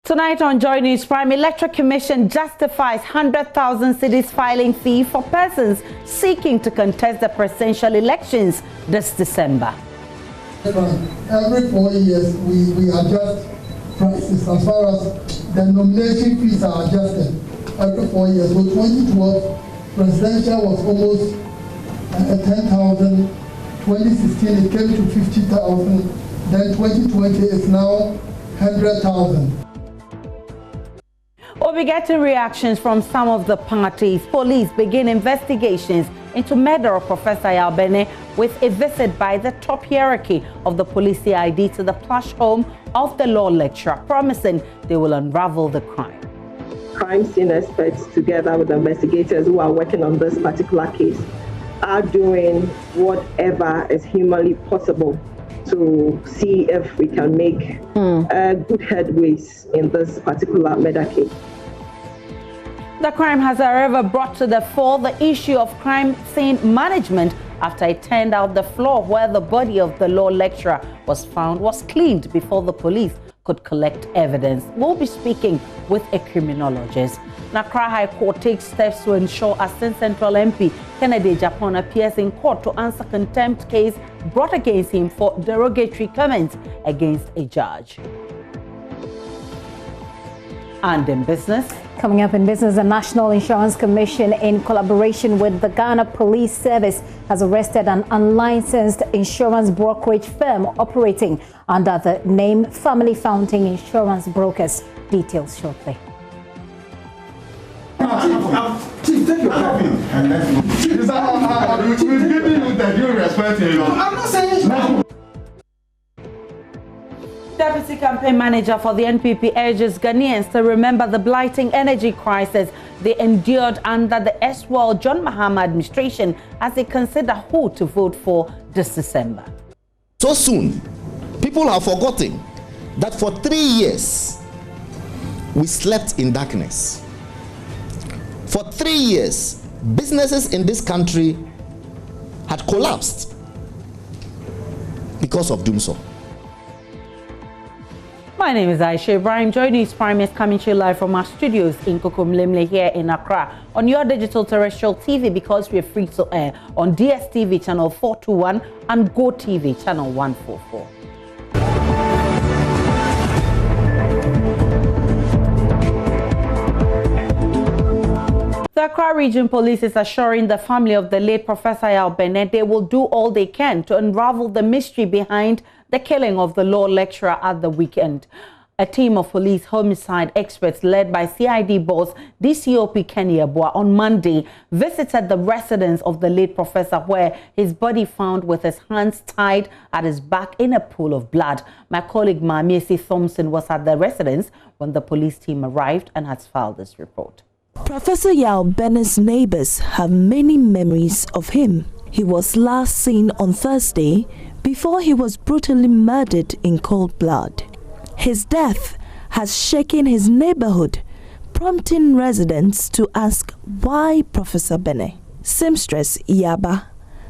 Tonight on Joy News Prime, Electoral Commission justifies 100,000 cedis filing fee for persons seeking to contest the presidential elections this December. Every 4 years, we adjust prices as far as the nomination fees are adjusted every 4 years. So 2012, presidential was almost 10,000. 2016, it came to 50,000. Then 2020 is now 100,000. We'll be getting reactions from some of the parties. Police begin investigations into murder of Professor BENNEH with a visit by the top hierarchy of the police CID to the plush home of the law lecturer, promising they will unravel the crime. Crime scene experts, together with the investigators who are working on this particular case, are doing whatever is humanly possible to see if we can make good headways in this particular murder case. The crime has, however, brought to the fore the issue of crime scene management after it turned out the floor where the body of the law lecturer was found was cleaned before the police could collect evidence. We'll be speaking with a criminologist. Accra High Court takes steps to ensure Assin Central MP Kennedy AGYAPONG appears in court to answer contempt case brought against him for derogatory comments against a judge. And in business. Coming up in business, the National Insurance Commission, in collaboration with the Ghana Police Service, has arrested an unlicensed insurance brokerage firm operating under the name Family Fountain Insurance Brokers. Details shortly. Chief, take your coffee. I'm not saying no. Deputy Campaign Manager for the NPP urges Ghanaians to remember the blighting energy crisis they endured under the erstwhile John Mahama administration as they consider who to vote for this December. So soon, people have forgotten that for 3 years, we slept in darkness. For 3 years, businesses in this country had collapsed because of doomsday. My name is AISHA. IBRAHIM. Joy News Prime is coming to you live from our studios in Kokomlemle here in Accra on your digital terrestrial TV, because we are free to air on DSTV channel 421 and Go TV channel 144. The Accra Region Police is assuring the family of the late Professor BENNEH they will do all they can to unravel the mystery behind the killing of the law lecturer at the weekend. A team of police homicide experts led by CID boss DCOP Kenny Abua on Monday visited the residence of the late professor, where his body found with his hands tied at his back in a pool of blood. My colleague Mamiesi Thompson was at the residence when the police team arrived and has filed this report. Professor BENNEH's neighbors have many memories of him. He was last seen on Thursday before he was brutally murdered in cold blood. His death has shaken his neighborhood, prompting residents to ask why Professor BENNEH. Seamstress Yaba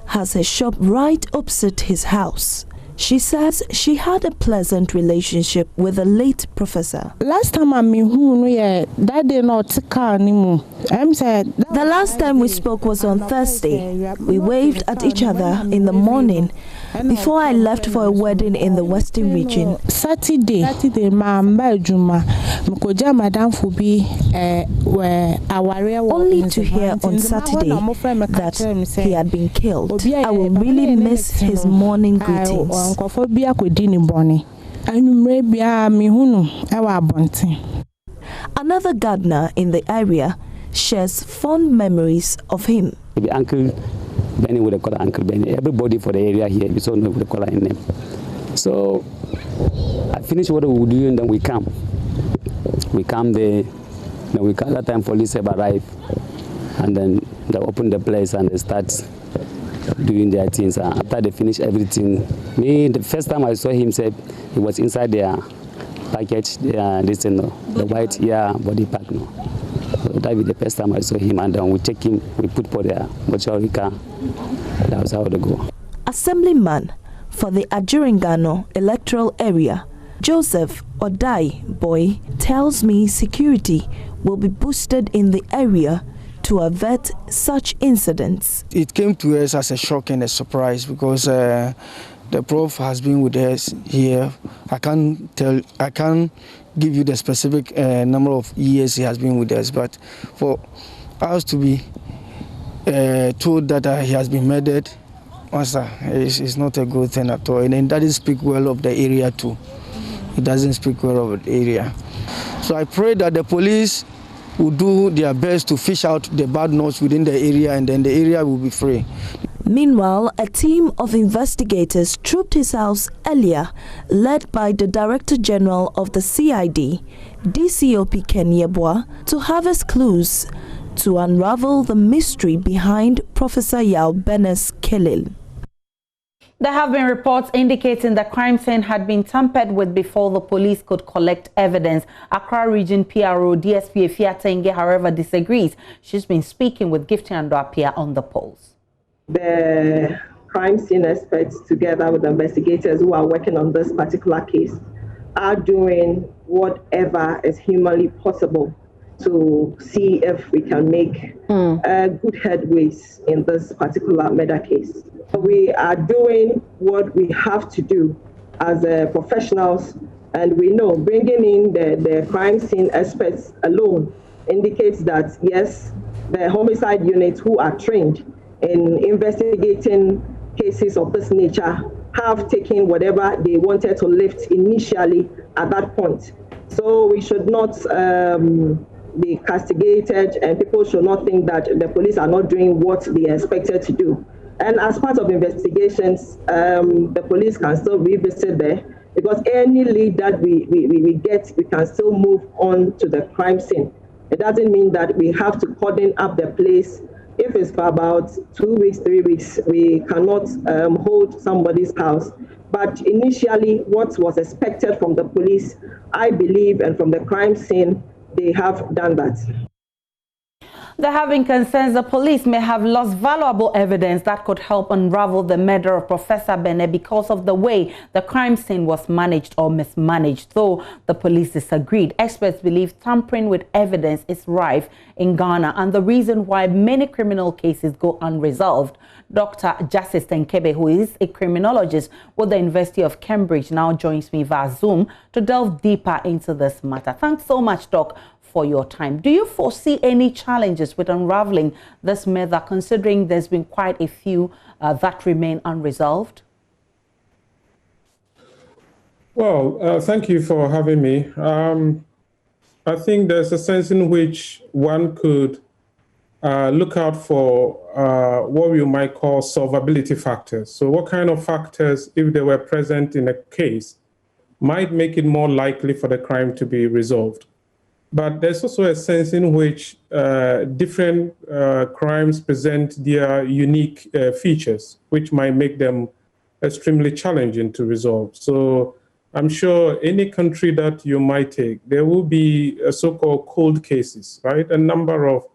has a shop right opposite his house. She says she had a pleasant relationship with the late professor. Last time The last time we spoke was on Thursday. We waved at each other in the morning before I left for a wedding in the Western region. Saturday, only to hear on Saturday that he had been killed. I will really miss his morning greetings. Another gardener in the area shares fond memories of him. Uncle BENNEH would call Uncle BENNEH. Everybody for the area here, we saw no would call his name. So I finished what we were doing, then we come. We come there, then we come. That time police have arrived, and then they open the place and they start doing their things. After they finish everything, me the first time I saw him, said he was inside their package, the white body pack. No. So that was the first time I saw him, and then we take him, we put for the mortuary car. That was how they go. Assemblyman for the Ajiringano electoral area, Joseph Odai Boy tells me security will be boosted in the area to avert such incidents. It came to us as a shock and a surprise because the Prof has been with us here. I can't give you the specific number of years he has been with us, but for us to be told that he has been murdered, it's not a good thing at all. And it doesn't speak well of the area too. It doesn't speak well of the area. So I pray that the police will do their best to fish out the bad notes within the area, and then the area will be free. Meanwhile, a team of investigators trooped his house earlier, led by the Director General of the CID, DCOP Ken Yeboah, to harvest clues to unravel the mystery behind Professor Yao BENNEH's killing. There have been reports indicating the crime scene had been tampered with before the police could collect evidence. Accra Region PRO DSP Efiatenge, however, disagrees. She's been speaking with Gifty Ando-Apia on the polls. The crime scene experts, together with the investigators who are working on this particular case, are doing whatever is humanly possible to see if we can make good headways in this particular murder case. We are doing what we have to do as professionals, and we know bringing in the crime scene experts alone indicates that, yes, the homicide units who are trained in investigating cases of this nature have taken whatever they wanted to lift initially at that point. So we should not be castigated, and people should not think that the police are not doing what they are expected to do. And as part of investigations, the police can still revisit there, because any lead that we get, we can still move on to the crime scene. It doesn't mean that we have to cordon up the place. If it's for about 2 weeks, 3 weeks, we cannot hold somebody's house. But initially, what was expected from the police, I believe, and from the crime scene, they have done that. There have been concerns the police may have lost valuable evidence that could help unravel the murder of Professor BENNEH because of the way the crime scene was managed or mismanaged. Though the police disagreed, experts believe tampering with evidence is rife in Ghana and the reason why many criminal cases go unresolved. Dr. Justice Tenkebe, who is a criminologist with the University of Cambridge, now joins me via Zoom to delve deeper into this matter. Thanks so much, Doc, for your time. Do you foresee any challenges with unraveling this murder, considering there's been quite a few that remain unresolved? Well, thank you for having me. I think there's a sense in which one could look out for what we might call solvability factors. So what kind of factors, if they were present in a case, might make it more likely for the crime to be resolved. But there's also a sense in which different crimes present their unique features, which might make them extremely challenging to resolve. So I'm sure any country that you might take, there will be so-called cold cases, right? A number of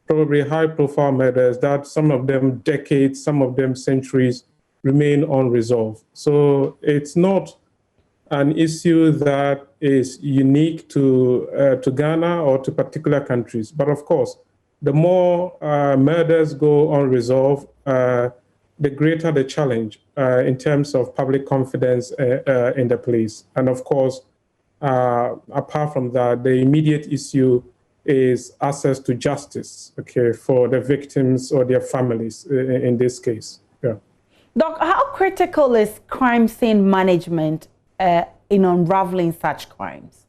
probably high-profile murders that some of them decades, some of them centuries remain unresolved. So it's not an issue that is unique to Ghana or to particular countries. But of course, the more murders go unresolved, the greater the challenge in terms of public confidence in the police. And of course, apart from that, the immediate issue is access to justice, okay, for the victims or their families in this case. Yeah. Doc, how critical is crime scene management in unraveling such crimes?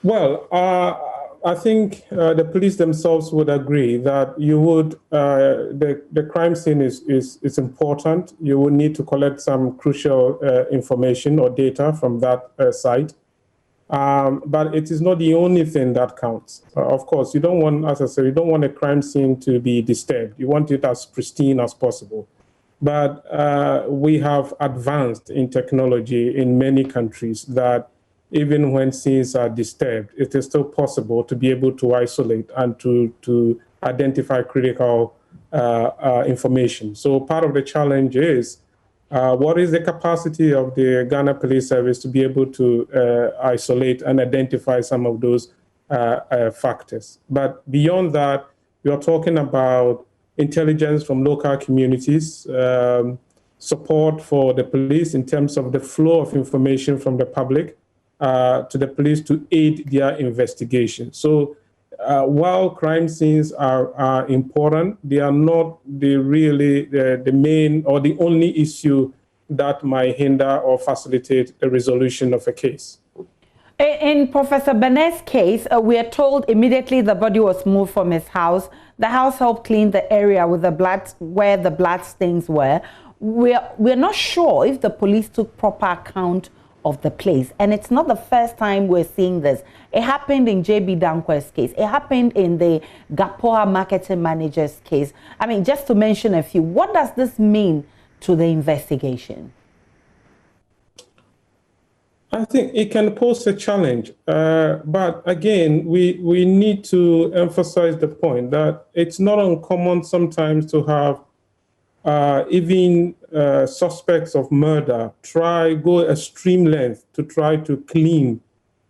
Well, I think the police themselves would agree that you would the crime scene is important. You would need to collect some crucial information or data from that site. But it is not the only thing that counts. Of course, you don't want, as I said, you don't want a crime scene to be disturbed. You want it as pristine as possible. But we have advanced in technology in many countries that even when scenes are disturbed, it is still possible to be able to isolate and to identify critical information. So part of the challenge is What is the capacity of the Ghana Police Service to be able to isolate and identify some of those factors? But beyond that, we are talking about intelligence from local communities, support for the police in terms of the flow of information from the public to the police to aid their investigation. So while crime scenes are important, they are not the main or the only issue that might hinder or facilitate the resolution of a case. In Professor BENNEH's case, we are told immediately the body was moved from his house. The house helped clean the area with the blood, where the blood stains were. We're not sure if the police took proper account of the place. And it's not the first time we're seeing this. It happened in JB Dankwa's case. It happened in the Gapoa marketing manager's case. I mean, just to mention a few, what does this mean to the investigation? I think it can pose a challenge. But again, we need to emphasize the point that it's not uncommon sometimes to have even suspects of murder go extreme length to try to clean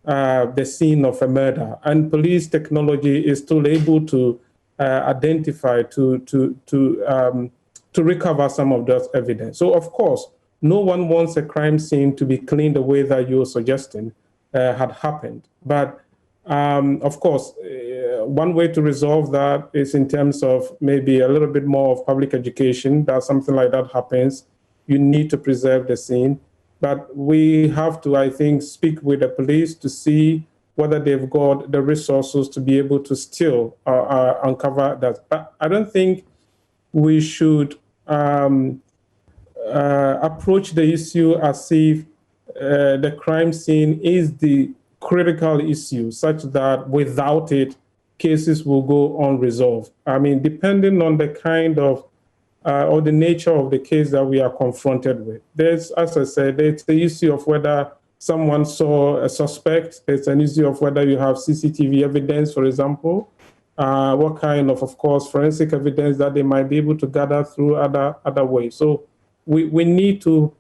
the scene of a murder. And police technology is still able to identify, to recover some of that evidence. So of course, no one wants a crime scene to be cleaned the way that you're suggesting had happened. But of course, one way to resolve that is in terms of maybe a little bit more of public education, that something like that happens. You need to preserve the scene. But we have to, I think, speak with the police to see whether they've got the resources to be able to still uncover that. But I don't think we should approach the issue as if the crime scene is the critical issue, such that without it, cases will go unresolved. I mean, depending on the kind of or the nature of the case that we are confronted with. There's, as I said, there's the issue of whether someone saw a suspect. There's an issue of whether you have CCTV evidence, for example. What kind of course, forensic evidence that they might be able to gather through other ways. So we need to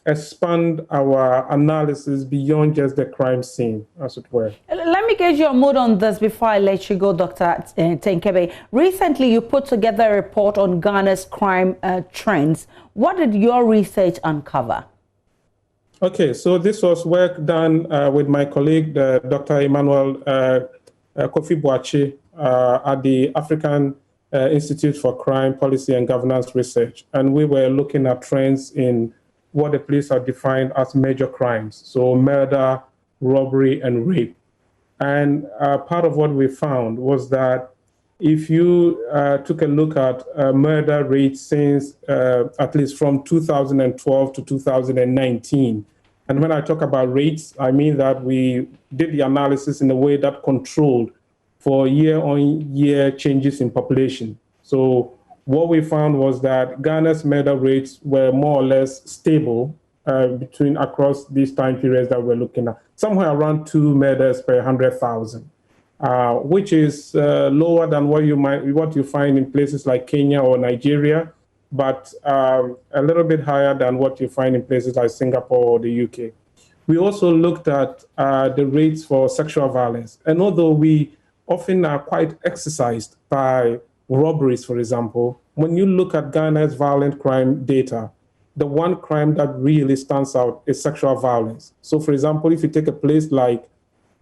expand our analysis beyond just the crime scene, as it were. Let me get your mood on this before I let you go, Dr. Tenkebe. Recently, you put together a report on Ghana's crime trends. What did your research uncover? Okay, so this was work done with my colleague, Dr. Emmanuel Kofi Boachi, at the African Institute for Crime Policy and Governance Research. And we were looking at trends in what the police have defined as major crimes. So murder, robbery, and rape. And part of what we found was that if you took a look at murder rates since at least from 2012 to 2019, and when I talk about rates, I mean that we did the analysis in a way that controlled for year-on-year changes in population. So what we found was that Ghana's murder rates were more or less stable across these time periods that we're looking at, somewhere around 2 murders per 100,000, which is lower than what you find in places like Kenya or Nigeria, but a little bit higher than what you find in places like Singapore or the UK. We also looked at the rates for sexual violence, and although we often are quite exercised by robberies, for example, when you look at Ghana's violent crime data, the one crime that really stands out is sexual violence. So, for example, if you take a place like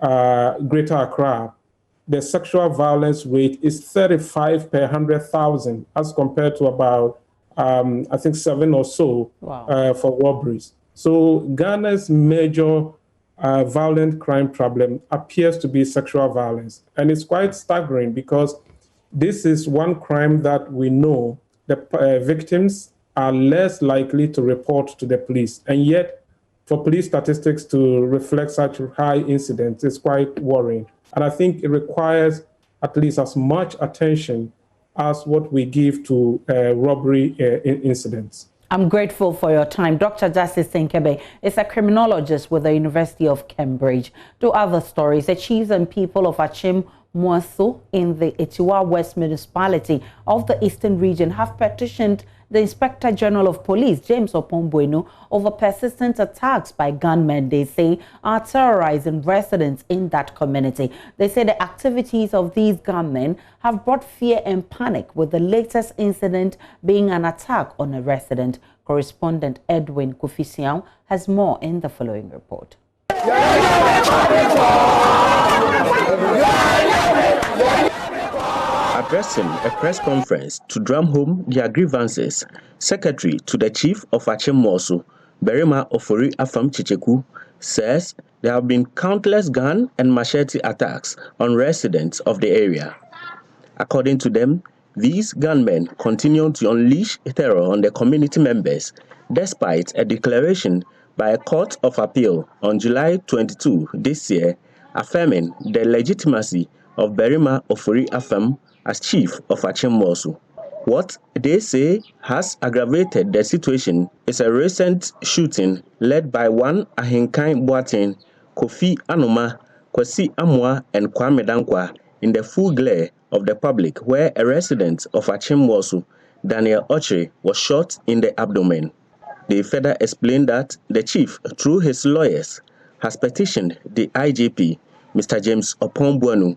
Greater Accra, the sexual violence rate is 35 per 100,000 as compared to about, I think, 7 or so for robberies. So Ghana's major violent crime problem appears to be sexual violence. And it's quite staggering because this is one crime that we know the victims are less likely to report to the police. And yet, for police statistics to reflect such high incidents is quite worrying. And I think it requires at least as much attention as what we give to robbery incidents. I'm grateful for your time. Dr. Justice Tenkebe is a criminologist with the University of Cambridge. To other stories, the chiefs and people of Achim Mwaso in the Etiwa West municipality of the Eastern region have petitioned the Inspector General of Police, James Opombuenu, over persistent attacks by gunmen they say are terrorizing residents in that community. They say the activities of these gunmen have brought fear and panic, with the latest incident being an attack on a resident. Correspondent Edwin Kufisiao has more in the following report. Addressing a press conference to drum home their grievances, Secretary to the Chief of Achimmosu, Berima Ofori Afam Chicheku, says there have been countless gun and machete attacks on residents of the area. According to them, these gunmen continue to unleash terror on the community members, despite a declaration by a court of appeal on July 22 this year, affirming the legitimacy of Berima Ofori Afam as Chief of Achimmosu. What they say has aggravated the situation is a recent shooting led by one Ahinkan Boateng, Kofi Anoma, Kwesi Amwa, and Kwame Dankwa in the full glare of the public, where a resident of Achimmosu, Daniel Ochre, was shot in the abdomen. They further explained that the chief, through his lawyers, has petitioned the IGP, Mr. James Opombuenu,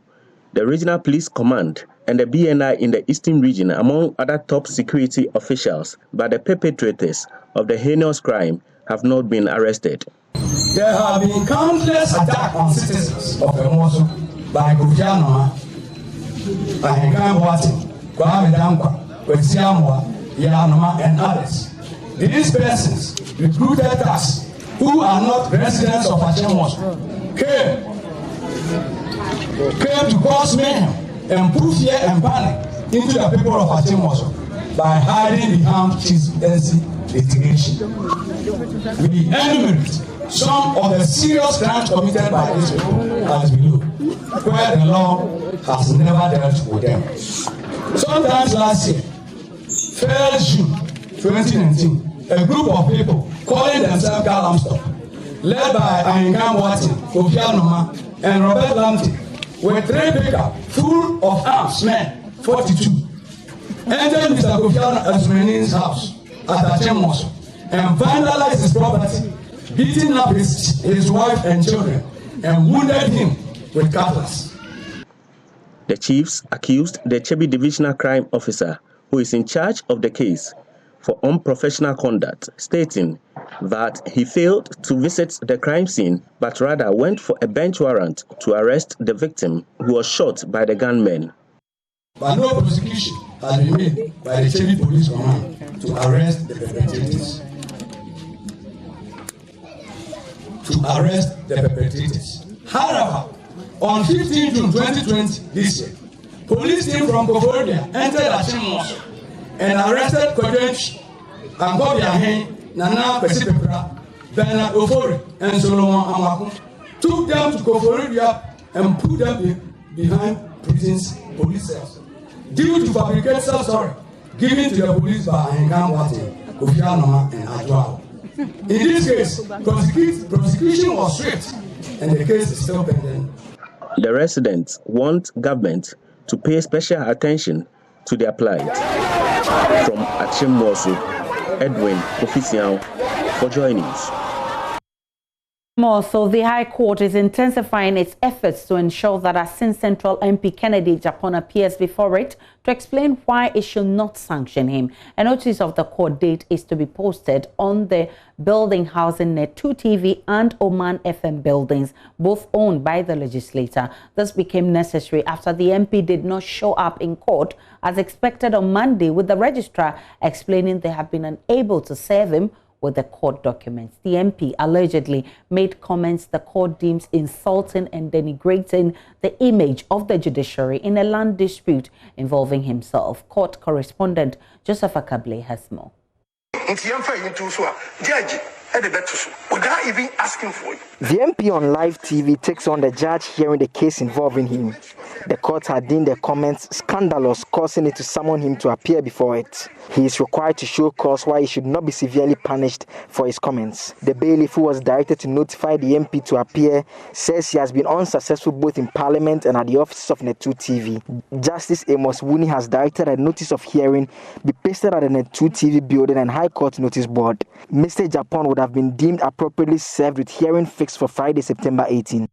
the Regional Police Command, and the BNI in the Eastern Region, among other top security officials, but the perpetrators of the heinous crime have not been arrested. There have been countless attacks on citizens of Emosu by Kofi Ahinkan Boateng, Kwame Dankwa, Kwesi Amwa, Yanoma, and others. These persons recruited us, who are not residents of Achimmosu, came to cause mayhem and put fear and panic into the people of Achimmosu by hiding behind chieftaincy litigation. We enumerate some of the serious crimes committed by these people as below, where the law has never dealt with them. Sometimes last year, 1st June 2019, a group of people calling themselves Galamstop, led by Ahinkan Boateng, Kofi Anoma, and Robert Lamte, with 3 pickups full of arms, men, 42, entered Mr. Kofi Anoma house at Achimmosu and vandalized his property, beating up his wife and children, and wounded him with cutlass. The chiefs accused the Chebi Divisional Crime Officer, who is in charge of the case, for unprofessional conduct, stating that he failed to visit the crime scene, but rather went for a bench warrant to arrest the victim, who was shot by the gunmen. But no prosecution has been made by the Chebi Police Command to arrest the perpetrators. However, on 15 June 2020, this year, police team from Koforia entered Achimmosu and arrested Kodench and Kobiahen, Nana Pesipepra, Bernard Ofori, and Solomon Amaku, took them to Koforia and put them behind prisons police cells due to fabricated story given to the police by Ahinkan Boateng, Kofi Anoma, and AGYAPONG. In this case, prosecution was strict, and the case is still pending. The residents want government to pay special attention to their plight. From Achimmosu, Edwin Kufisiao for Joy News. More so, the High Court is intensifying its efforts to ensure that Asin Central MP Kennedy Japon appears before it to explain why it should not sanction him. A notice of the court date is to be posted on the building housing Net 2 TV and Oman FM buildings, both owned by the legislator. This became necessary after the MP did not show up in court as expected on Monday, with the registrar explaining they have been unable to serve him with the court documents. The MP allegedly made comments the court deems insulting and denigrating the image of the judiciary in a land dispute involving himself. Court correspondent Joseph Akable has more. without even asking for it. The MP on live TV takes on the judge hearing the case involving him. The court had deemed the comments scandalous, causing it to summon him to appear before it. He is required to show cause why he should not be severely punished for his comments. The bailiff, who was directed to notify the MP to appear, says he has been unsuccessful both in Parliament and at the offices of Netu TV. Justice Amos Wuni has directed a notice of hearing be pasted at the Netu TV building and High Court notice board. Mr. Japan would have been deemed appropriately served with hearing fixed for Friday, September 18.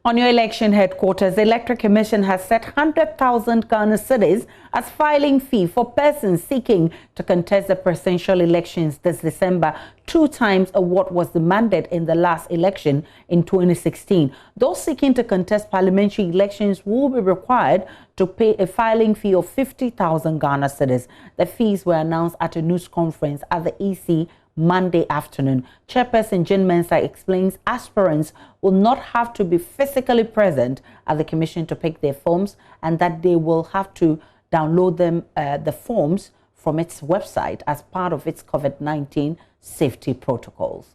On your election headquarters, the Electoral Commission has set 100,000 Ghana cedis as filing fee for persons seeking to contest the presidential elections this December, 2 times of what was demanded in the last election in 2016. Those seeking to contest parliamentary elections will be required to pay a filing fee of 50,000 Ghana cedis. The fees were announced at a news conference at the EC Monday afternoon. Chairperson Jane Mensah explains aspirants will not have to be physically present at the commission to pick their forms, and that they will have to download them, the forms from its website as part of its COVID-19 safety protocols.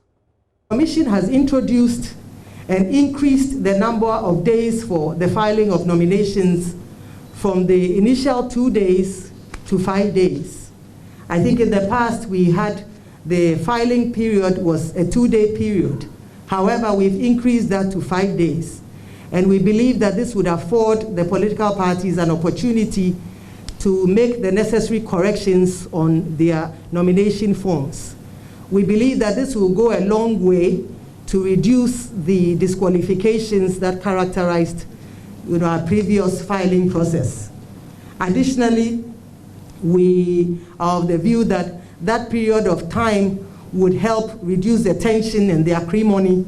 The Commission has introduced and increased the number of days for the filing of nominations from the initial 2 days to 5 days. I think in the past we had the filing period was a 2-day period. However, we've increased that to 5 days. And we believe that this would afford the political parties an opportunity to make the necessary corrections on their nomination forms. We believe that this will go a long way to reduce the disqualifications that characterized our previous filing process. Additionally, we are of the view that that period of time would help reduce the tension and the acrimony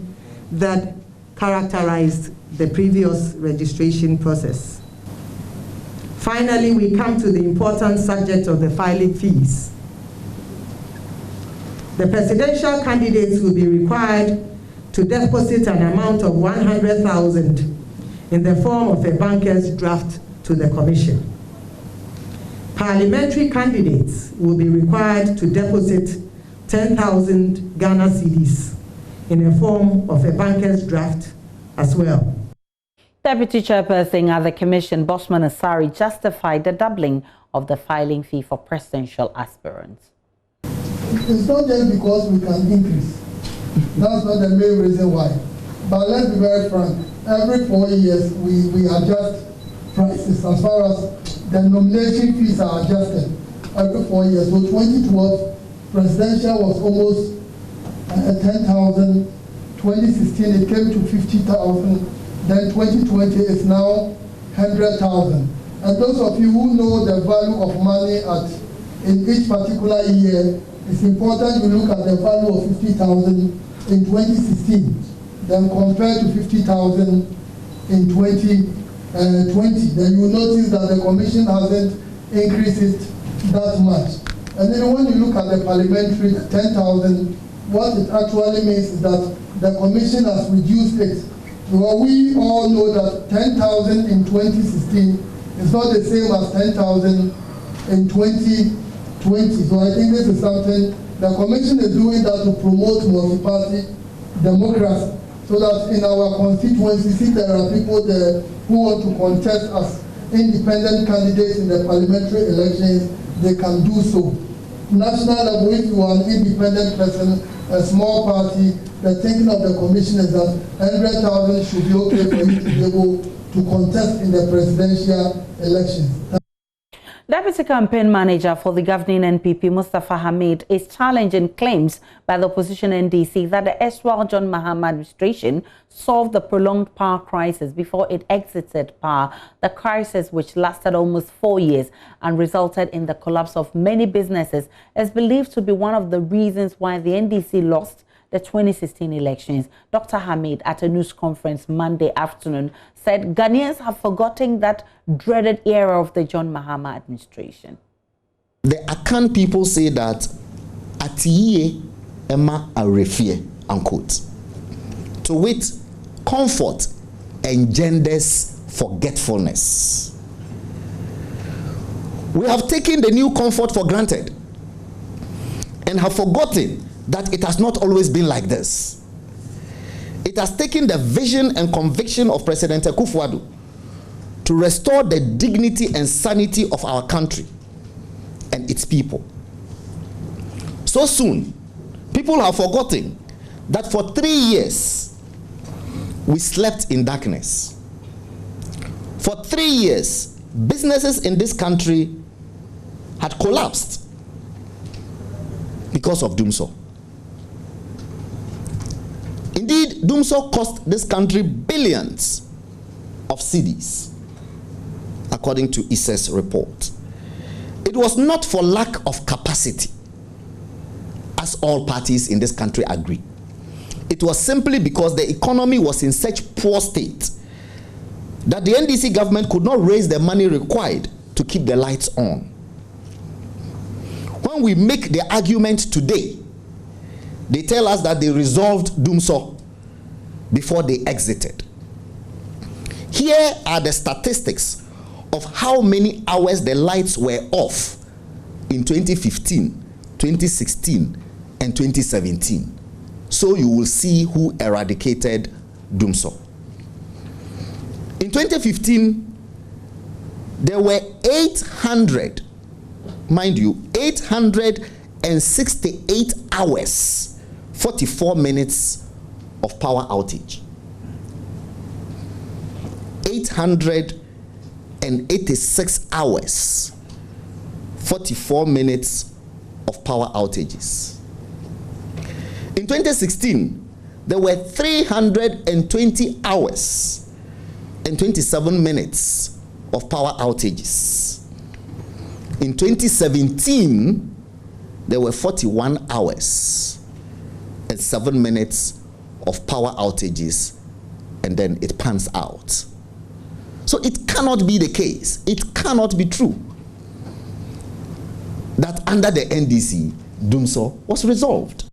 that characterized the previous registration process. Finally, we come to the important subject of the filing fees. The presidential candidates will be required to deposit an amount of 100,000 in the form of a banker's draft to the Commission. Parliamentary candidates will be required to deposit 10,000 Ghana cedis in a form of a banker's draft as well. Deputy Chairperson at the Commission, Bosman Asari, justified the doubling of the filing fee for presidential aspirants. It's not just because we can increase. That's not the main reason why. But let's be very frank. Every 4 years, we adjust prices as far as the nomination fees are adjusted every 4 years. So 2012, presidential was almost 10,000. 2016, it came to 50,000. Then 2020 is now 100,000. And those of you who know the value of money in each particular year, it's important to look at the value of 50,000 in 2016, then compared to 50,000 in 2020. Then you notice that the Commission hasn't increased it that much. And then when you look at the parliamentary 10,000, what it actually means is that the Commission has reduced it. Well, we all know that 10,000 in 2016 is not the same as 10,000 in 2020. So I think this is something the Commission is doing, that to promote multi-party democracy, so that in our constituencies, if there are people there who want to contest as independent candidates in the parliamentary elections, they can do so. National level, if you are an independent person, a small party, the thinking of the Commission is that 100,000 should be okay for you to be able to contest in the presidential elections. Deputy Campaign Manager for the governing NPP, Mustafa Hamid, is challenging claims by the opposition NDC that the erstwhile John Mahama administration solved the prolonged power crisis before it exited power, the crisis which lasted almost 4 years and resulted in the collapse of many businesses, is believed to be one of the reasons why the NDC lost the 2016 elections. Dr. Hamid, at a news conference Monday afternoon, said Ghanaians have forgotten that dreaded era of the John Mahama administration. The Akan people say that Atiye Emma Arefie, unquote. To wit, comfort engenders forgetfulness. We have taken the new comfort for granted and have forgotten that it has not always been like this. It has taken the vision and conviction of President Akufo-Addo to restore the dignity and sanity of our country and its people. So soon, people have forgotten that for 3 years, we slept in darkness. For 3 years, businesses in this country had collapsed because of Dumso. Indeed, Dumso cost this country billions of cedis, according to ISE's report. It was not for lack of capacity, as all parties in this country agree. It was simply because the economy was in such poor state that the NDC government could not raise the money required to keep the lights on. When we make the argument today, they tell us that they resolved Dumso before they exited. Here are the statistics of how many hours the lights were off in 2015, 2016, and 2017. So you will see who eradicated Dumso. In 2015, there were 800, mind you, 868 hours, 44 minutes of power outage. 886 hours, 44 minutes of power outages. In 2016, there were 320 hours and 27 minutes of power outages. In 2017, there were 41 hours and 7 minutes of power outages, and then it pans out. So it cannot be the case, it cannot be true that under the NDC, Dumso was resolved.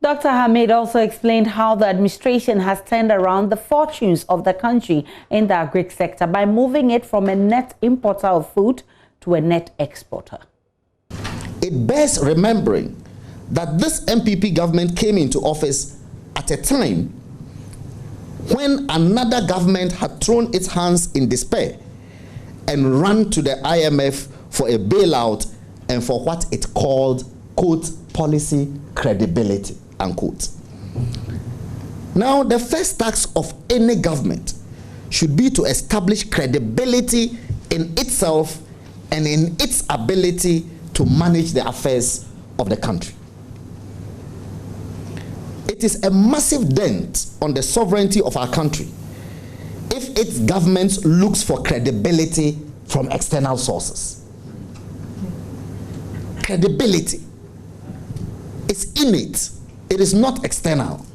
Dr. Hamid also explained how the administration has turned around the fortunes of the country in the agri sector by moving it from a net importer of food to a net exporter. It bears remembering that this MPP government came into office at a time when another government had thrown its hands in despair and ran to the IMF for a bailout and for what it called, quote, policy credibility, unquote. Now, the first task of any government should be to establish credibility in itself and in its ability to manage the affairs of the country. It is a massive dent on the sovereignty of our country if its government looks for credibility from external sources. Credibility is innate. It is not external.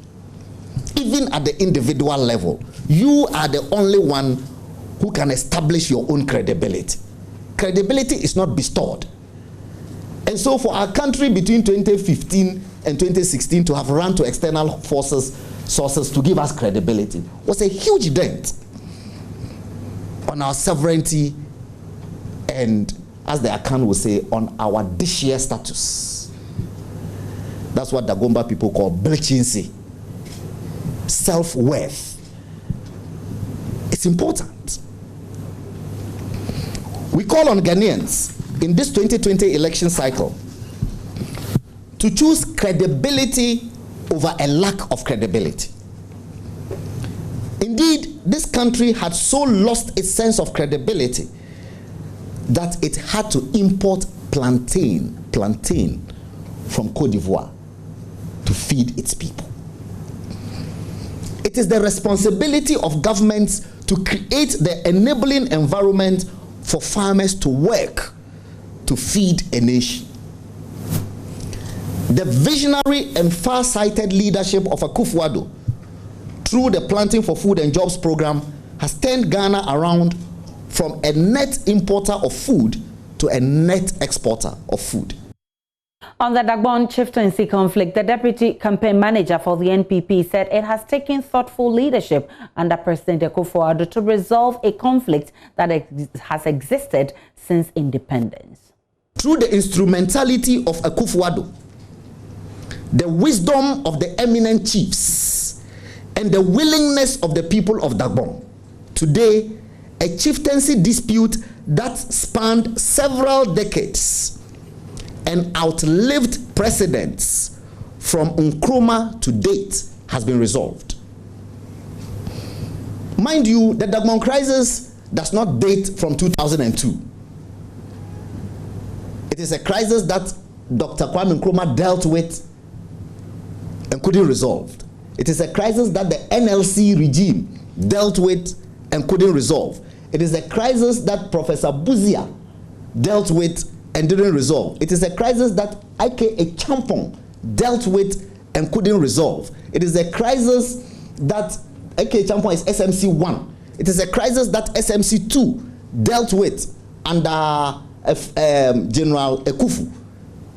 Even at the individual level, you are the only one who can establish your own credibility. Credibility is not bestowed. And so for our country between 2015 and 2016 to have run to external sources to give us credibility was a huge dent on our sovereignty and, as the Akan will say, on our dishia status. That's what the Gomba people call blechinsi, self-worth. It's important. We call on Ghanaians in this 2020 election cycle to choose credibility over a lack of credibility. Indeed, this country had so lost its sense of credibility that it had to import plantain from Côte d'Ivoire to feed its people. It is the responsibility of governments to create the enabling environment for farmers to work to feed a nation. The visionary and far-sighted leadership of Akufo-Addo through the Planting for Food and Jobs program has turned Ghana around from a net importer of food to a net exporter of food. On the Dagbon chieftaincy conflict, the deputy campaign manager for the NPP said it has taken thoughtful leadership under President Akufo-Addo to resolve a conflict that has existed since independence. Through the instrumentality of Akufo-Addo, the wisdom of the eminent chiefs, and the willingness of the people of Dagbon, today, a chieftaincy dispute that spanned several decades and outlived precedents from Nkrumah to date has been resolved. Mind you, the Dagbon crisis does not date from 2002. It is a crisis that Dr. Kwame Nkrumah dealt with and couldn't resolve. It is a crisis that the NLC regime dealt with and couldn't resolve. It is a crisis that Professor Buzia dealt with and didn't resolve. It is a crisis that AGYAPONG dealt with and couldn't resolve. It is a crisis that AGYAPONG is SMC1. It is a crisis that SMC2 dealt with under General Ekufu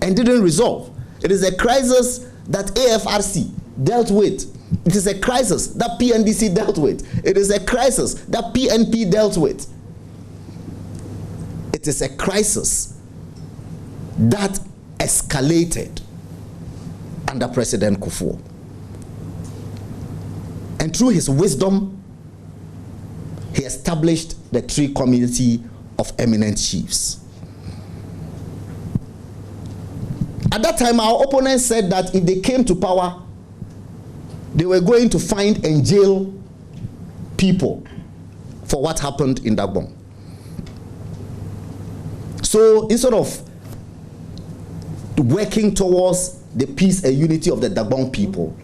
and didn't resolve. It is a crisis that AFRC dealt with. It is a crisis that PNDC dealt with. It is a crisis that PNP dealt with. It is a crisis that escalated under President Kufuor. And through his wisdom, he established the Tree Community of Eminent Chiefs. At that time, our opponents said that if they came to power, they were going to find and jail people for what happened in Dagbon. So instead of working towards the peace and unity of the Dagbon people,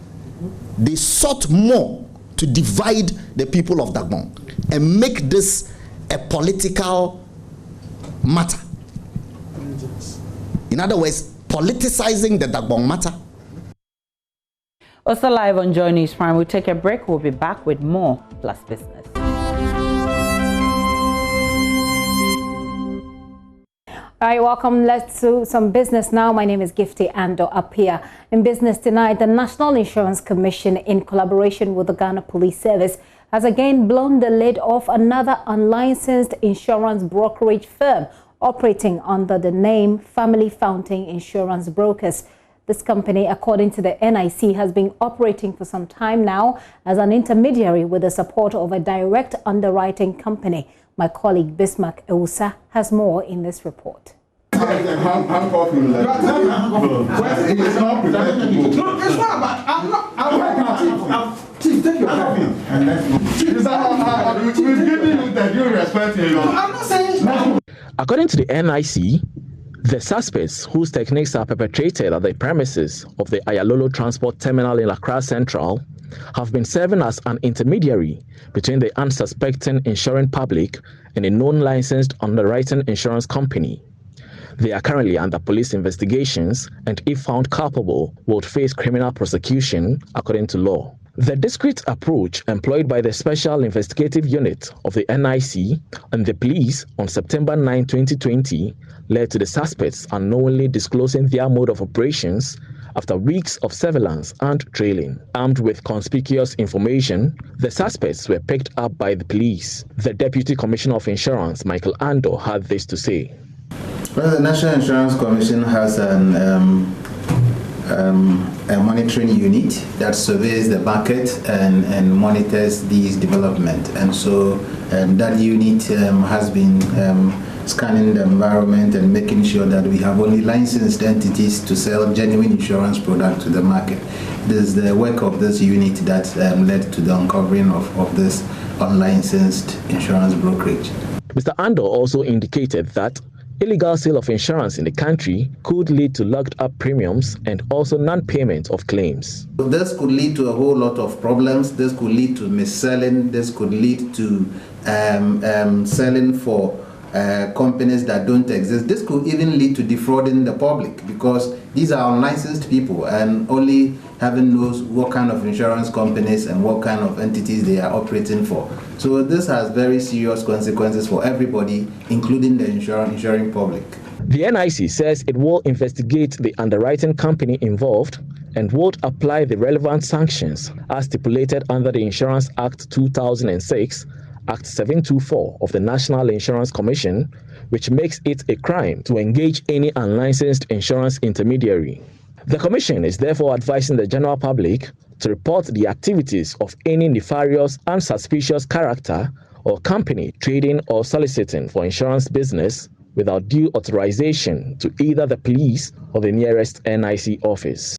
they sought more to divide the people of Dagbon and make this a political matter. In other words, politicizing the Dagbon matter. Also live on Joy News Prime, we'll take a break. We'll be back with more Plus Business. All right, welcome. Let's do some business now. My name is Gifty Ando Apia. In business tonight, the National Insurance Commission, in collaboration with the Ghana Police Service, has again blown the lid off another unlicensed insurance brokerage firm operating under the name Family Fountain Insurance Brokers. This company, according to the NIC, has been operating for some time now as an intermediary with the support of a direct underwriting company. My colleague Bismarck Ewusa has more in this report. According to the NIC, the suspects, whose techniques are perpetrated at the premises of the Ayalolo Transport Terminal in Accra Central, have been serving as an intermediary between the unsuspecting insuring public and a non-licensed underwriting insurance company. They are currently under police investigations and, if found culpable, would face criminal prosecution according to law. The discreet approach employed by the Special Investigative Unit of the NIC and the police on September 9, 2020 led to the suspects unknowingly disclosing their mode of operations after weeks of surveillance and trailing. Armed with conspicuous information, the suspects were picked up by the police. The Deputy Commissioner of Insurance, Michael Ando, had this to say. Well, the National Insurance Commission has a monitoring unit that surveys the market and monitors these developments. And so that unit has been scanning the environment and making sure that we have only licensed entities to sell genuine insurance products to the market. This is the work of this unit that led to the uncovering of this unlicensed insurance brokerage. Mr. Ando also indicated that illegal sale of insurance in the country could lead to locked up premiums and also non-payment of claims. This could lead to a whole lot of problems. This could lead to mis-selling. This could lead to selling for companies that don't exist. This could even lead to defrauding the public, because These are unlicensed people, and only heaven knows what kind of insurance companies and what kind of entities they are operating for. So this has very serious consequences for everybody, including the insuring public. The NIC says it will investigate the underwriting company involved and would apply the relevant sanctions as stipulated under the Insurance Act 2006, Act 724 of the National Insurance Commission, which makes it a crime to engage any unlicensed insurance intermediary. The Commission is therefore advising the general public to report the activities of any nefarious and suspicious character or company trading or soliciting for insurance business without due authorization to either the police or the nearest NIC office.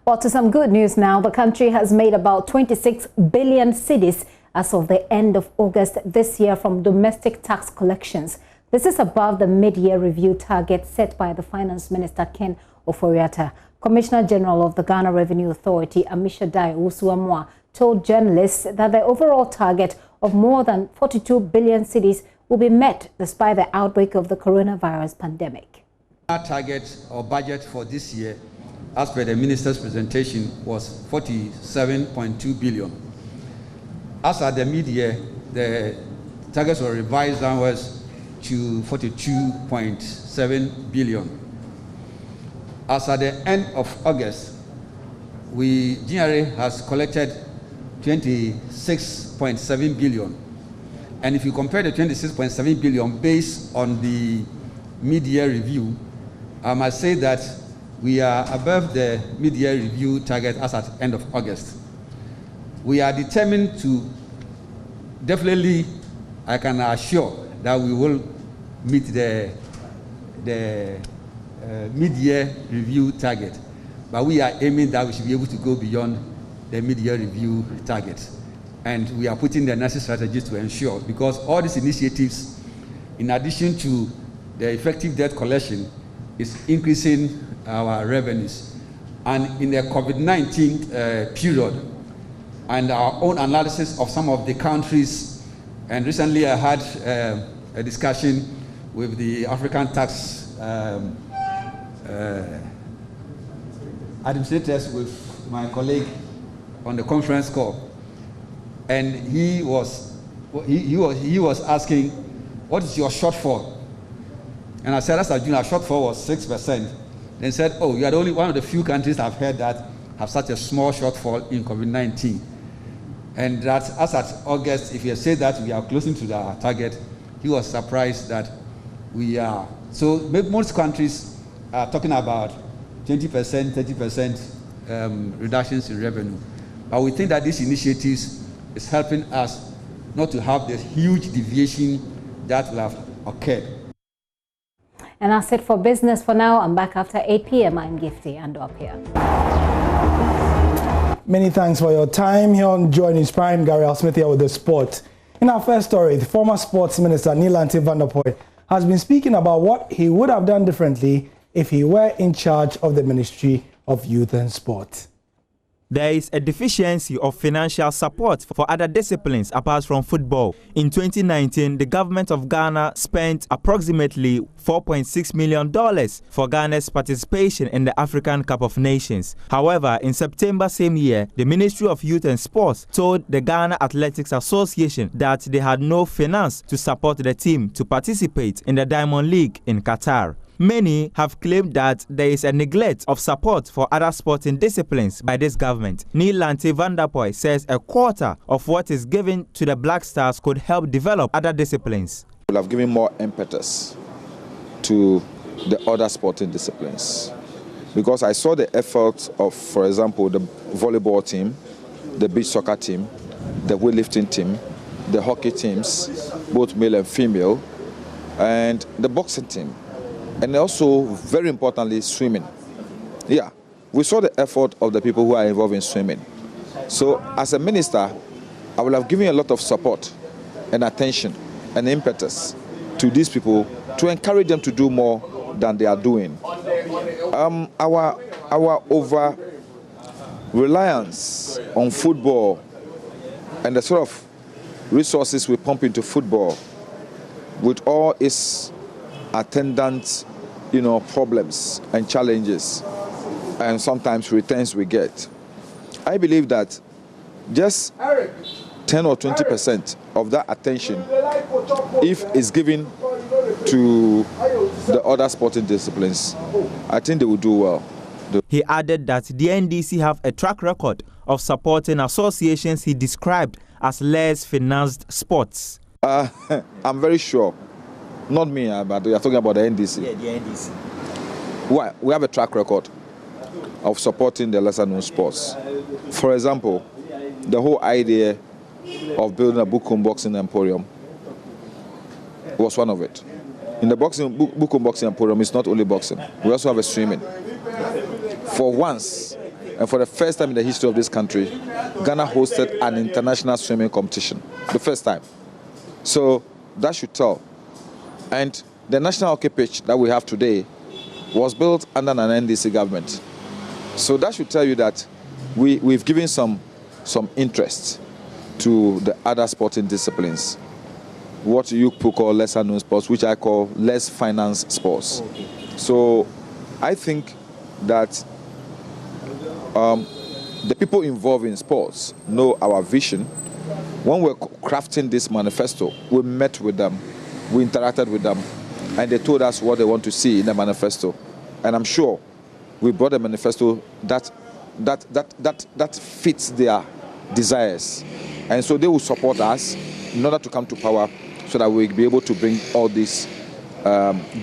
Well, to some good news now, the country has made about 26 billion cedis as of the end of August this year from domestic tax collections. This is above the mid-year review target set by the Finance Minister Ken Ofori-Atta. Commissioner General of the Ghana Revenue Authority, AISHA Usuamwa, told journalists that the overall target of more than 42 billion cedis will be met despite the outbreak of the coronavirus pandemic. Our target or budget for this year, as per the Minister's presentation, was 47.2 billion. As at the mid-year, the targets were revised downwards to 42.7 billion. As at the end of August, GRA has collected 26.7 billion. And if you compare the 26.7 billion based on the mid-year review, I must say that we are above the mid-year review target as at end of August. We are determined to definitely, I can assure that we will meet the mid-year review target. But we are aiming that we should be able to go beyond the mid-year review target. And we are putting the necessary strategies to ensure, because all these initiatives, in addition to the effective debt collection, is increasing our revenues. And in the COVID-19 period, and our own analysis of some of the countries, and recently I had a discussion with the African tax administrators with my colleague on the conference call, and he was asking, what is your shortfall? And I said, as a junior, our shortfall was 6%. Then said, oh, you are the only one of the few countries I've heard that have such a small shortfall in COVID-19. And that as at August, if you say that we are closing to our target, he was surprised that we are. So most countries are talking about 20%, 30% reductions in revenue. But we think that these initiatives is helping us not to have the huge deviation that will have occurred. And that's it for business for now. I'm back after 8 p.m. I'm Gifty and up here. Many thanks for your time here on Joy News Prime. Gary Smith here with the sport. In our first story, the former sports minister Neelante van der Poel has been speaking about what he would have done differently if he were in charge of the Ministry of Youth and Sport. There is a deficiency of financial support for other disciplines apart from football. In 2019, the government of Ghana spent approximately $4.6 million for Ghana's participation in the African Cup of Nations. However, in September same year, the Ministry of Youth and Sports told the Ghana Athletics Association that they had no finance to support the team to participate in the Diamond League in Qatar. Many have claimed that there is a neglect of support for other sporting disciplines by this government. Neelante van der Poel says a quarter of what is given to the Black Stars could help develop other disciplines. We'll have given more impetus to the other sporting disciplines, because I saw the effort of, for example, the volleyball team, the beach soccer team, the weightlifting team, the hockey teams, both male and female, and the boxing team. And also, very importantly, swimming. Yeah, we saw the effort of the people who are involved in swimming. So, as a minister, I will have given a lot of support and attention and impetus to these people to encourage them to do more than they are doing. Our over-reliance on football and the sort of resources we pump into football with all its attendant, problems and challenges and sometimes returns we get. I believe that just 10 or 20% of that attention, if it's given to the other sporting disciplines, I think they will do well. He added that the NDC have a track record of supporting associations he described as less financed sports. I'm very sure, not me, but we are talking about the NDC. Yeah, the NDC. Why? We have a track record of supporting the lesser known sports. For example, the whole idea of building a Bukum Boxing Emporium was one of it. In the Bukum Boxing Emporium, it's not only boxing. We also have a swimming. For once, and for the first time in the history of this country, Ghana hosted an international swimming competition. The first time. So that should tell. And the national hockey pitch that we have today was built under an NDC government. So that should tell you that we've given some interest to the other sporting disciplines. What you call lesser known sports, which I call less financed sports. Okay. So I think that the people involved in sports know our vision. When we're crafting this manifesto, we met with them, we interacted with them, and they told us what they want to see in the manifesto. And I'm sure we brought a manifesto that fits their desires. And so they will support us in order to come to power so that we'll be able to bring all these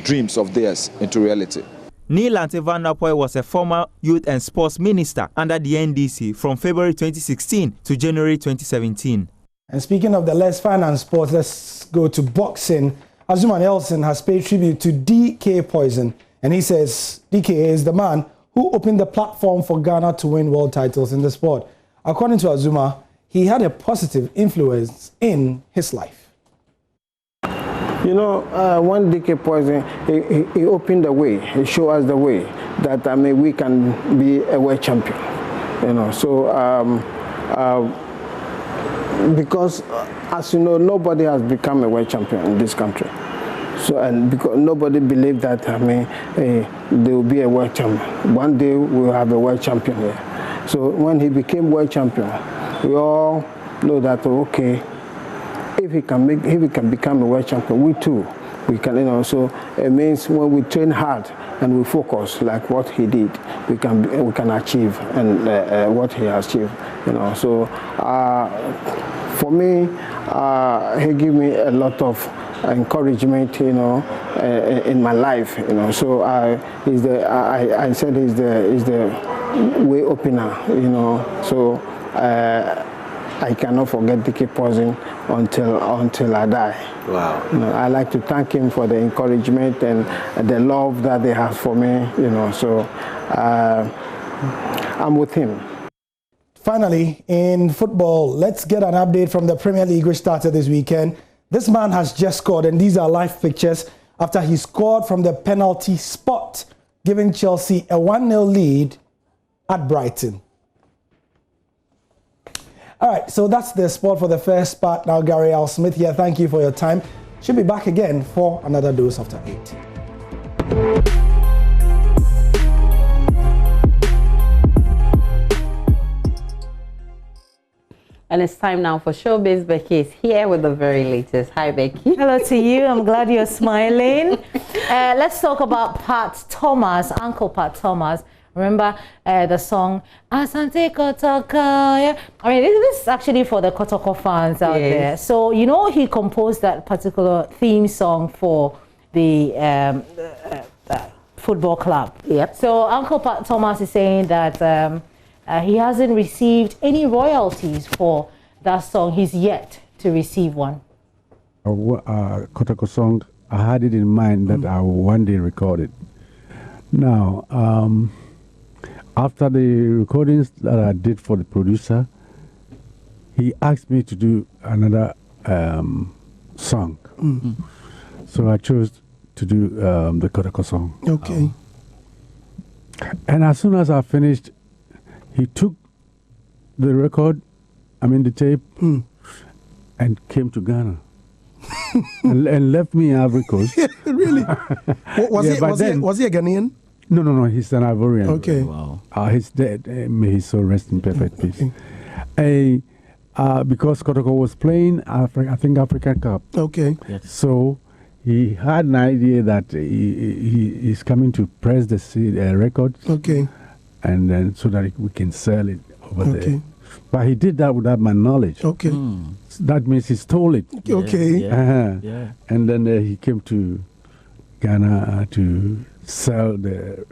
dreams of theirs into reality. Nilante Van Der Poel was a former youth and sports minister under the NDC from February 2016 to January 2017. And speaking of the less financed sports, let's go to boxing. Azuma Nelson has paid tribute to DK Poison, and he says DK is the man who opened the platform for Ghana to win world titles in the sport. According to Azuma, he had a positive influence in his life. You know, when DK Poison, he opened the way, he showed us the way that, I mean, we can be a world champion, you know. So, because, as you know, nobody has become a world champion in this country. So, and because nobody believed that, I mean, there will be a world champion. One day we'll have a world champion here. So when he became world champion, we all know that, okay, if he can become a world champion, we too, we can, you know. So it means when we train hard and we focus like what he did, we can achieve and what he has achieved, you know. So for me, he gave me a lot of encouragement, you know, in my life, you know. So I said he's the way opener, you know. So I cannot forget DK Poison until I die. Wow. You know, I like to thank him for the encouragement and the love that they have for me, you know. So I'm with him. Finally, in football, let's get an update from the Premier League, which started this weekend. This man has just scored, and these are live pictures after he scored from the penalty spot, giving Chelsea a 1-0 lead at Brighton. All right, so that's the sport for the first part. Now, Gary L. Smith here. Thank you for your time. Should be back again for another dose after 8. And it's time now for Showbiz. Becky is here with the very latest. Hi, Becky. Hello to you. I'm glad you're smiling. Let's talk about Pat Thomas, Uncle Pat Thomas. Remember the song Asante KOTOKO? Yeah. I mean, this is actually for the KOTOKO fans out there. So, you know, he composed that particular theme song for the football club. Yep. So Uncle Pat Thomas is saying that he hasn't received any royalties for that song. He's yet to receive one. KOTOKO song, I had it in mind that I will one day record it. Now, after the recordings that I did for the producer, he asked me to do another song. So I chose to do the KOTOKO song. Okay. And as soon as I finished, he took the record, the tape, and came to Ghana. and left me in Ivory Coast. Really? Was he a Ghanaian? No, he's an Ivorian. Okay. Wow. He's dead. May his soul rest in perfect peace. Because Kotoko was playing, I think, African Cup. Okay. Yes. So he had an idea that he's coming to press the records. Okay. And then so that we can sell it over there. But he did that without my knowledge. Okay. That means he stole it. Okay. Yeah. And then he came to Ghana to sell the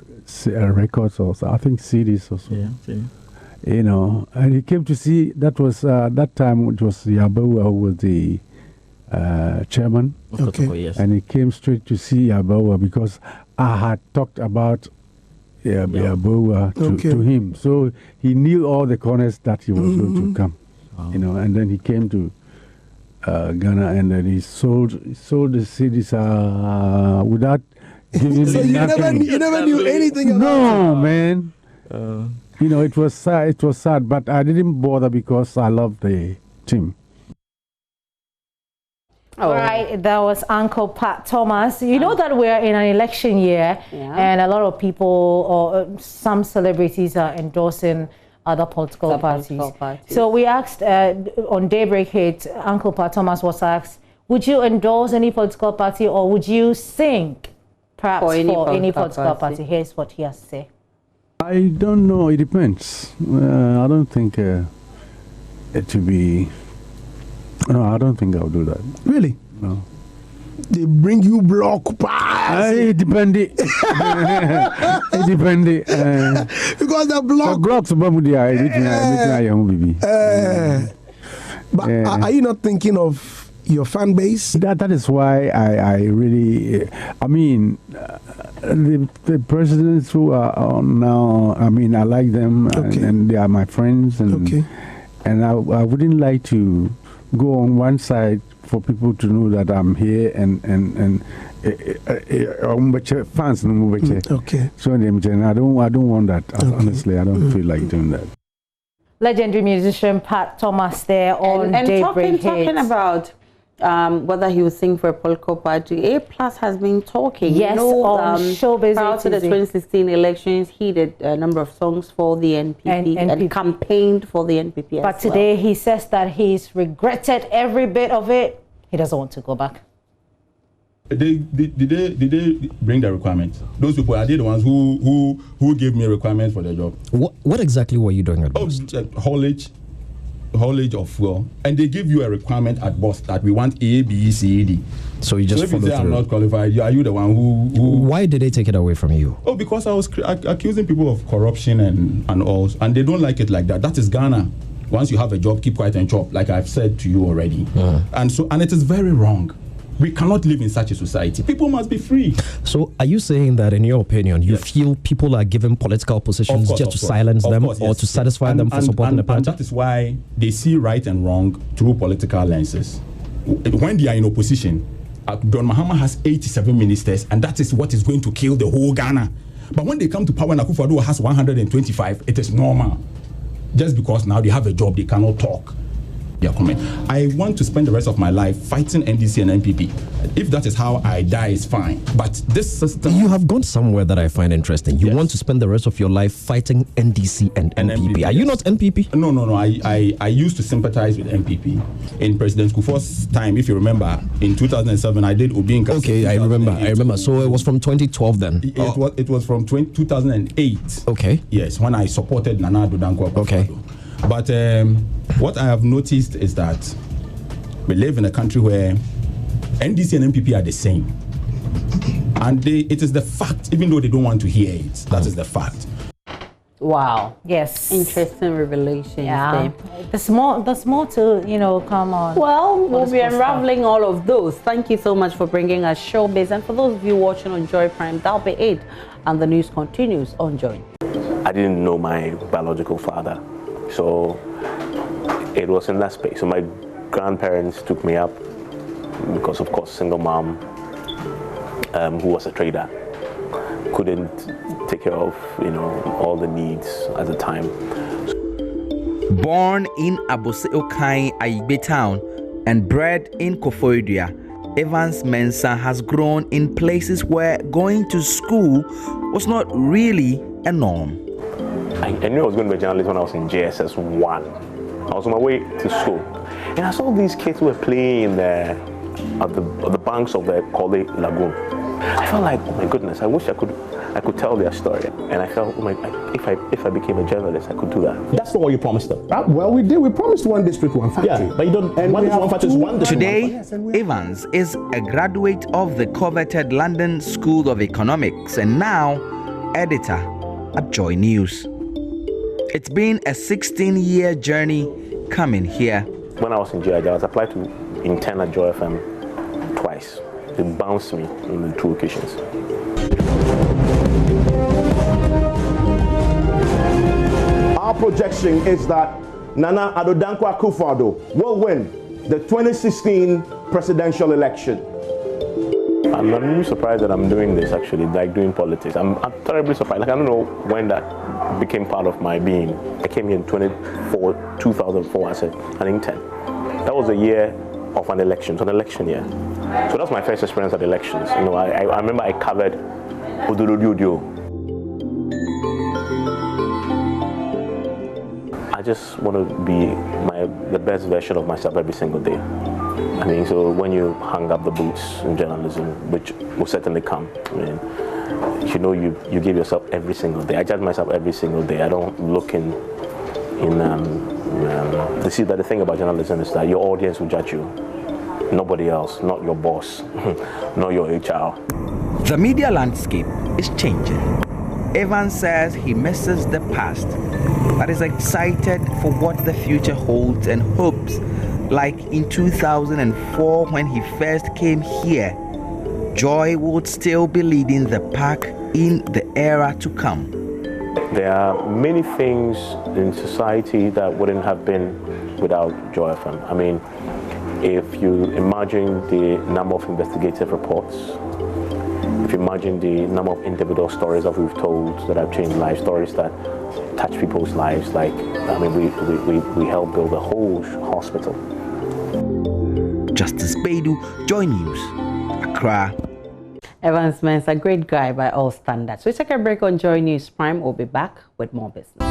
records also. I think CDs also. Yeah. You know, and he came to see, that was that time it was Yabawa who was the chairman. Okay. Yes. And he came straight to see Yabawa because I had talked about Yabawa to him. So he knew all the corners that he was going to come. Wow. You know, and then he came to Ghana and then he sold the CDs without giving so me you nothing. you never knew anything about No, man. You know, it was sad, but I didn't bother because I love the team. All right, that was Uncle Pat Thomas. You know that we're in an election year, and a lot of people or some celebrities are endorsing other political parties. So we asked on Daybreak Hit, Uncle Pat Thomas was asked, would you endorse any political party or would you sing perhaps for any political party? Here's what he has to say. I don't know. It depends. I don't think it to be. No, I don't think I'll do that. Really? No. They bring you block pass. It depends. It depends. Because the block. But are you not thinking of your fan base? That is why I really. I mean. The presidents who are on now, I mean, I like them, and they are my friends, and I wouldn't like to go on one side for people to know that I'm here and fans. So I don't want that. Honestly, I don't feel like doing that. Legendary musician Pat Thomas there on Daybreak talking about whether he would sing for a political party. A+ has been talking. Yes, on Showbiz. Prior to the 2016 elections, he did a number of songs for the NPP and campaigned for the NPP. But today he says that he's regretted every bit of it. He doesn't want to go back. Did they bring the requirements? Those people, are they the ones who gave me requirements for the job? What exactly were you doing at Bost? Haulage of fuel, and they give you a requirement at Bost that we want A, B, C, D. So you just follow through. I'm not qualified. Are you the one who? Why did they take it away from you? Oh, because I was accusing people of corruption and all, and they don't like it like that. That is Ghana. Once you have a job, keep quiet and chop, like I've said to you already. And it is very wrong. We cannot live in such a society. People must be free. So are you saying that, in your opinion, you feel people are given political positions just to silence them or to satisfy them for supporting the party? And that is why they see right and wrong through political lenses. When they are in opposition, John Mahama has 87 ministers, and that is what is going to kill the whole Ghana. But when they come to power and Akufo-Addo has 125, it is normal. Just because now they have a job, they cannot talk. I want to spend the rest of my life fighting NDC and NPP. If that is how I die, it's fine. But this system... You have gone somewhere that I find interesting. You want to spend the rest of your life fighting NDC and NPP. Are you not NPP? No. I used to sympathize with NPP. In President Kufuor's time, if you remember, in 2007, I did Obi Nkasi. Okay, I remember. So it was from 2012 then? It was from 2008. Okay. Yes, when I supported Nana Addo Dankwa. Okay. But what I have noticed is that we live in a country where NDC and NPP are the same. And it is the fact, even though they don't want to hear it, that is the fact. Wow. Yes. Interesting revelations. Yeah. There's more to, come on. Well, we'll be unraveling all of those. Thank you so much for bringing us Showbiz. And for those of you watching on Joy Prime, that'll be it. And the news continues on Joy. I didn't know my biological father. So it was in that space. So my grandparents took me up because, of course, single mom who was a trader couldn't take care of, all the needs at the time. Born in Abose Okai, Aigbe town, and bred in Koforidua, Evans Mensah has grown in places where going to school was not really a norm. I knew I was going to be a journalist when I was in JSS 1. I was on my way to school, and I saw these kids who were playing at the banks of the Kole Lagoon. I felt like, oh my goodness, I wish I could tell their story. And I felt, oh my, if I became a journalist, I could do that. That's not what you promised them. Well, we did. We promised one district, one factory. Yeah, but you don't. And one factory is one district. Today, Evans is a graduate of the coveted London School of Economics and now editor at Joy News. It's been a 16-year journey coming here. When I was in JIJ, I was applied to intern at Joy FM twice. They bounced me on the 2 occasions. Our projection is that Nana Addo Dankwa Akufo-Addo will win the 2016 presidential election. I'm really surprised that I'm doing this, actually, like doing politics. I'm terribly surprised. Like, I don't know when that became part of my being. I came here in 2004 as an intern. That was a year of an election, so an election year. So that's my first experience at elections. You know, I remember I covered Odorodiodio. I just want to be the best version of myself every single day. I mean, so when you hang up the boots in journalism, which will certainly come, I mean, you know, you give yourself every single day. I judge myself every single day. I don't look in to see that the thing about journalism is that your audience will judge you. Nobody else, not your boss, not your HR. The media landscape is changing. Evans says he misses the past, but is excited for what the future holds and hopes, like in 2004 when he first came here, Joy would still be leading the pack in the era to come. There are many things in society that wouldn't have been without Joy FM. I mean, if you imagine the number of investigative reports, if you imagine the number of individual stories that we've told that have changed lives, stories that touch people's lives, like, I mean, we helped build a whole hospital. Justice Beidou, Joy News, Accra. Evans Mensah, a great guy by all standards. We take a break on Joy News Prime. We'll be back with more business.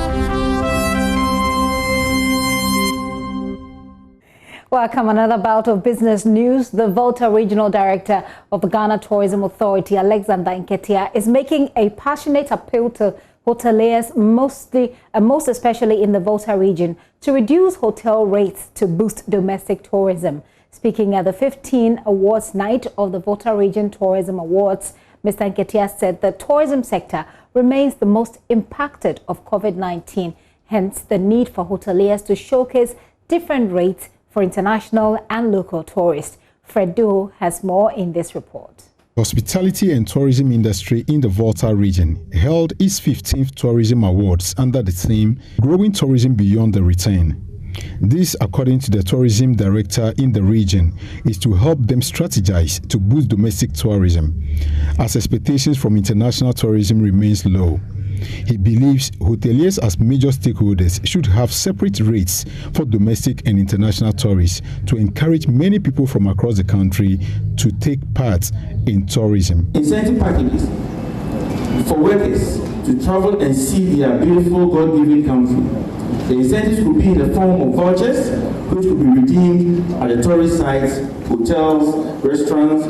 Welcome, another bout of business news. The VOLTA Regional Director of the Ghana Tourism Authority, Alexander Nketia, is making a passionate appeal to hoteliers, most especially in the VOLTA region, to reduce hotel rates to boost domestic tourism. Speaking at the 15th Awards Night of the VOLTA Region Tourism Awards, Mr. Nketia said the tourism sector remains the most impacted of COVID-19, hence the need for hoteliers to showcase different rates for international and local tourists. Fred Doe has more in this report. Hospitality and tourism industry in the VOLTA region held its 15th Tourism Awards under the theme Growing Tourism Beyond the Return. This, according to the tourism director in the region, is to help them strategize to boost domestic tourism, as expectations from international tourism remains low. He believes hoteliers as major stakeholders should have separate rates for domestic and international tourists to encourage many people from across the country to take part in tourism. Incentive packages for workers to travel and see their beautiful God-given country. The incentives could be in the form of vouchers, which could be redeemed at the tourist sites, hotels, restaurants,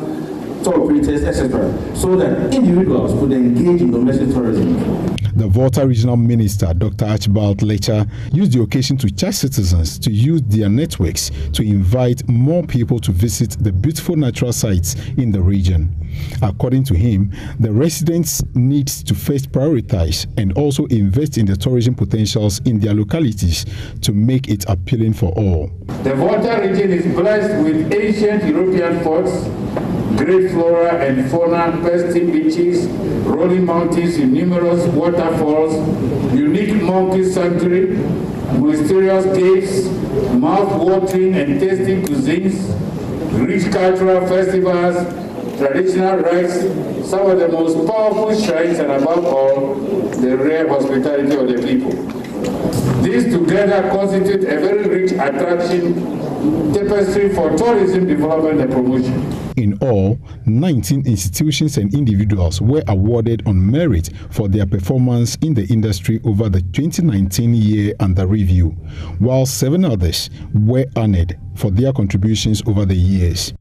tour operators, etc., so that individuals could engage in domestic tourism. The VOLTA Regional Minister, Dr. Archibald Lecher, used the occasion to charge citizens to use their networks to invite more people to visit the beautiful natural sites in the region. According to him, the residents need to first prioritize and also invest in the tourism potentials in their localities to make it appealing for all. The VOLTA region is blessed with ancient European forts, great flora and fauna, pristine beaches, rolling mountains with numerous waterfalls, unique monkey sanctuary, mysterious caves, mouth-watering and tasty cuisines, rich cultural festivals, traditional rites, some of the most powerful shrines, and above all, the rare hospitality of the people. These together constitute a very rich attraction tapestry for tourism development and promotion. In all, 19 institutions and individuals were awarded on merit for their performance in the industry over the 2019 year under review, while 7 others were honored for their contributions over the years.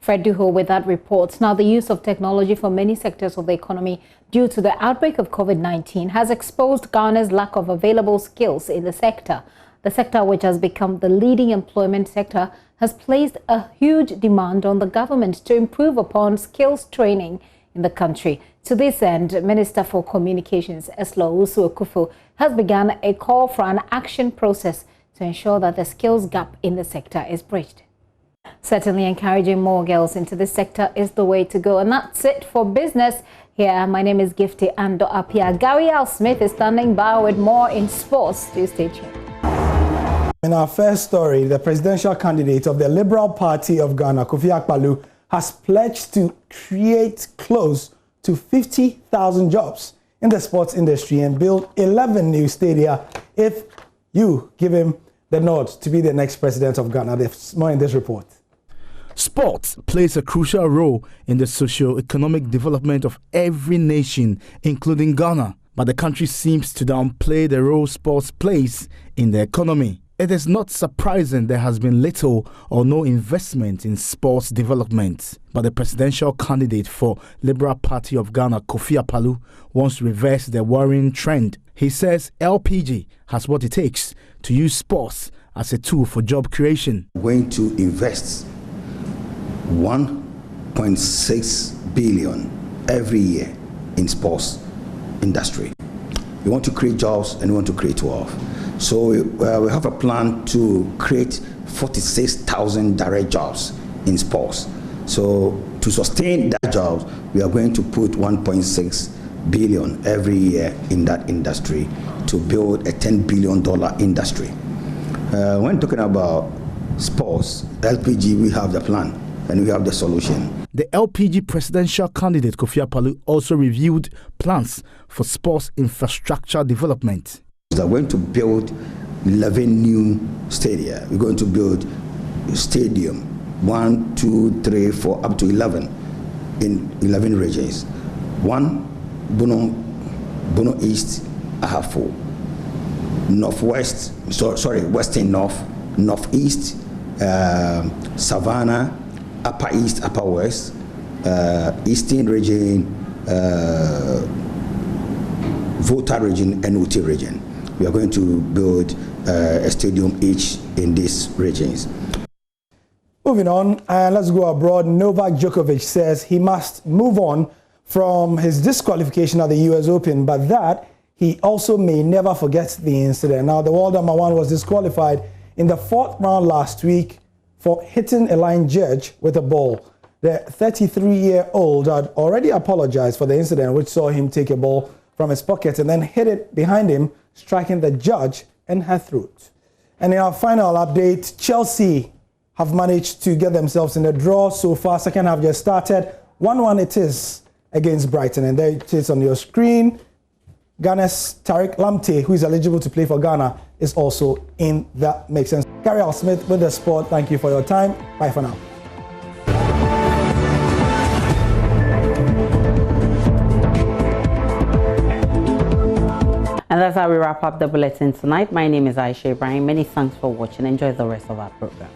Fred Duho with that report. Now, the use of technology for many sectors of the economy due to the outbreak of COVID-19 has exposed Ghana's lack of available skills in the sector. The sector, which has become the leading employment sector, has placed a huge demand on the government to improve upon skills training in the country. To this end, Minister for Communications, Eslo Usu-Akufo, has begun a call for an action process to ensure that the skills gap in the sector is bridged. Certainly encouraging more girls into this sector is the way to go. And that's it for business. Here, my name is Gifty Ando Apia. Gary Al Smith is standing by with more in sports. Do stay tuned. In our first story, the presidential candidate of the Liberal Party of Ghana, Kofi Akpalu, has pledged to create close to 50,000 jobs in the sports industry and build 11 new stadia if you give him the nod to be the next president of Ghana. There's more in this report. Sports plays a crucial role in the socio-economic development of every nation, including Ghana. But the country seems to downplay the role sports plays in the economy. It is not surprising there has been little or no investment in sports development. But the presidential candidate for Liberal Party of Ghana, Kofi Akpalu, wants to reverse the worrying trend. He says LPG has what it takes to use sports as a tool for job creation. We're going to invest 1.6 billion every year in sports industry. We want to create jobs and we want to create wealth. So we have a plan to create 46,000 direct jobs in sports. So to sustain that jobs, we are going to put 1.6 billion every year in that industry to build a $10 billion industry. When talking about sports, LPG, we have the plan and we have the solution. The LPG presidential candidate Kofi Akpalu also reviewed plans for sports infrastructure development. We are going to build 11 new stadia. We're going to build stadium 1, 2, 3, 4, up to 11 in 11 regions. 1, Bono East, Ahafo. Northwest, Western North, Northeast, Savannah, Upper East, Upper West, Eastern region, VOLTA region, and UT region. We are going to build a stadium each in these regions. Moving on, and let's go abroad. Novak Djokovic says he must move on from his disqualification at the US Open, but that he also may never forget the incident. Now, the world number 1 was disqualified in the 4th round last week for hitting a line judge with a ball. The 33-year-old had already apologized for the incident, which saw him take a ball from his pocket and then hit it behind him, striking the judge in her throat. And in our final update, Chelsea have managed to get themselves in the draw so far. Second half just started. 1-1 it is against Brighton. And there it is on your screen. Ghana's Tariq Lamptey, who is eligible to play for Ghana, is also in that mix. And Gary Al Smith with the sport. Thank you for your time. Bye for now. And that's how we wrap up the bulletin tonight. My name is IBRAHIM. Many thanks for watching. Enjoy the rest of our program.